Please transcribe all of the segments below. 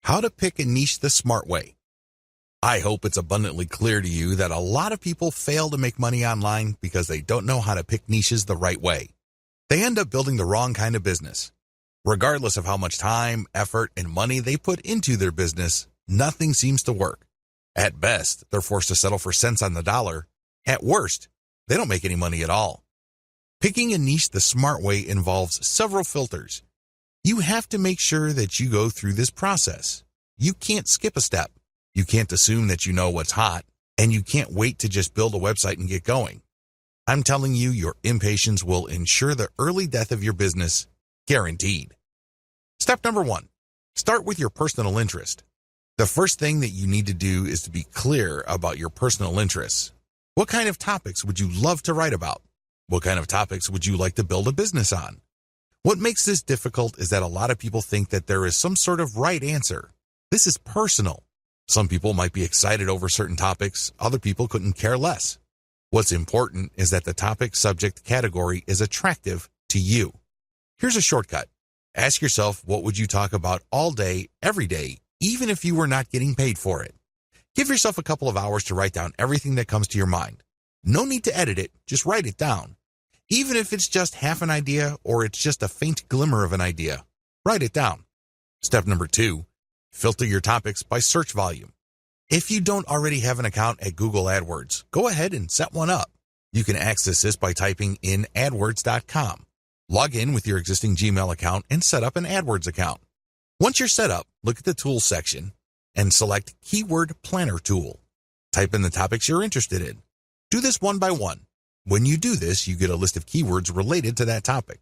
How to pick a niche the smart way. I hope it's abundantly clear to you that a lot of people fail to make money online because they don't know how to pick niches the right way. They end up building the wrong kind of business. Regardless of how much time, effort, and money they put into their business, nothing seems to work. At best, they're forced to settle for cents on the dollar. At worst, they don't make any money at all. Picking a niche the smart way involves several filters. You have to make sure that you go through this process. You can't skip a step. You can't assume that you know what's hot, and you can't wait to just build a website and get going. I'm telling you, your impatience will ensure the early death of your business, guaranteed. Step number 1, start with your personal interest. The first thing that you need to do is to be clear about your personal interests. What kind of topics would you love to write about? What kind of topics would you like to build a business on? What makes this difficult is that a lot of people think that there is some sort of right answer. This is personal. Some people might be excited over certain topics, other people couldn't care less. What's important is that the topic, subject, category is attractive to you. Here's a shortcut. Ask yourself, what would you talk about all day, every day, even if you were not getting paid for it? Give yourself a couple of hours to write down everything that comes to your mind. No need to edit it, just write it down. Even if it's just half an idea or it's just a faint glimmer of an idea, write it down. Step number 2, filter your topics by search volume. If you don't already have an account at Google AdWords, go ahead and set one up. You can access this by typing in adwords.com. Log in with your existing Gmail account and set up an AdWords account. Once you're set up, look at the Tools section and select Keyword Planner Tool. Type in the topics you're interested in. Do this one by one. When you do this, you get a list of keywords related to that topic.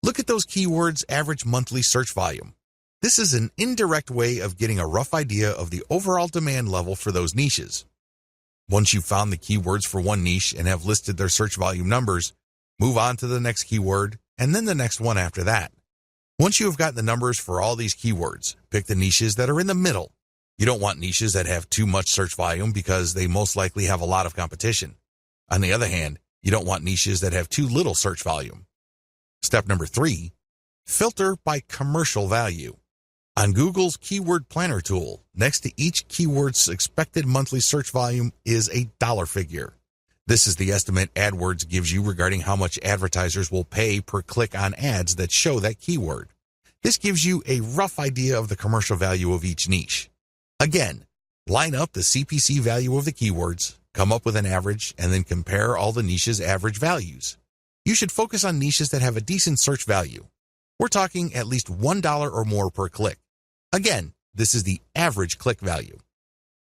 Look at those keywords' average monthly search volume. This is an indirect way of getting a rough idea of the overall demand level for those niches. Once you've found the keywords for one niche and have listed their search volume numbers, move on to the next keyword and then the next one after that. Once you have got the numbers for all these keywords, pick the niches that are in the middle. You don't want niches that have too much search volume because they most likely have a lot of competition. On the other hand, you don't want niches that have too little search volume. Step number 3, filter by commercial value. On Google's Keyword Planner tool, next to each keyword's expected monthly search volume is a dollar figure. This is the estimate AdWords gives you regarding how much advertisers will pay per click on ads that show that keyword. This gives you a rough idea of the commercial value of each niche. Again, line up the CPC value of the keywords, come up with an average, and then compare all the niches' average values. You should focus on niches that have a decent search value. We're talking at least $1 or more per click. Again, this is the average click value.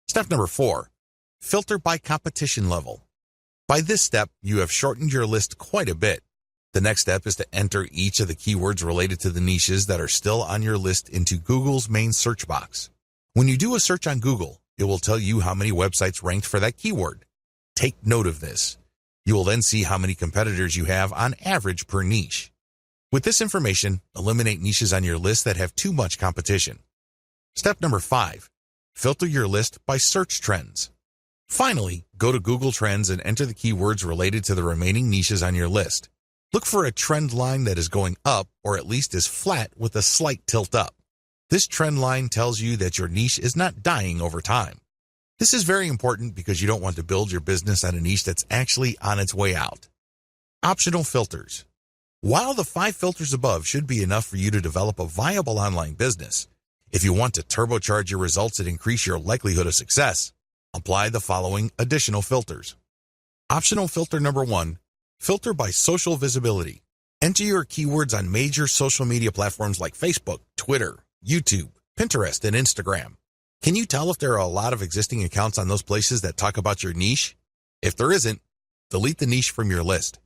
Step number 4, filter by competition level. By this step, you have shortened your list quite a bit. The next step is to enter each of the keywords related to the niches that are still on your list into Google's main search box. When you do a search on Google, it will tell you how many websites ranked for that keyword. Take note of this. You will then see how many competitors you have on average per niche. With this information, eliminate niches on your list that have too much competition. Step number 5, filter your list by search trends. Finally, go to Google Trends and enter the keywords related to the remaining niches on your list. Look for a trend line that is going up or at least is flat with a slight tilt up. This trend line tells you that your niche is not dying over time. This is very important because you don't want to build your business on a niche that's actually on its way out. Optional filters. While the 5 filters above should be enough for you to develop a viable online business, if you want to turbocharge your results and increase your likelihood of success, apply the following additional filters. Optional filter number 1, filter by social visibility. Enter your keywords on major social media platforms like Facebook, Twitter, YouTube, Pinterest, and Instagram. Can you tell if there are a lot of existing accounts on those places that talk about your niche? If there isn't, delete the niche from your list.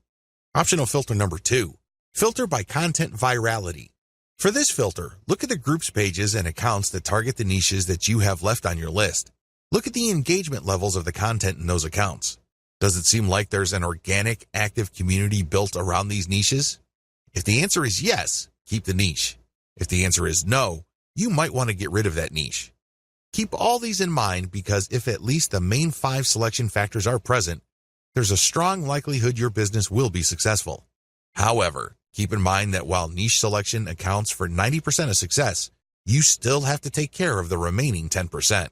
Optional filter number 2, filter by content virality. For this filter, look at the groups pages and accounts that target the niches that you have left on your list. Look at the engagement levels of the content in those accounts. Does it seem like there's an organic, active community built around these niches? If the answer is yes, keep the niche. If the answer is no, you might want to get rid of that niche. Keep all these in mind because if at least the main 5 selection factors are present, there's a strong likelihood your business will be successful. However, keep in mind that while niche selection accounts for 90% of success, you still have to take care of the remaining 10%.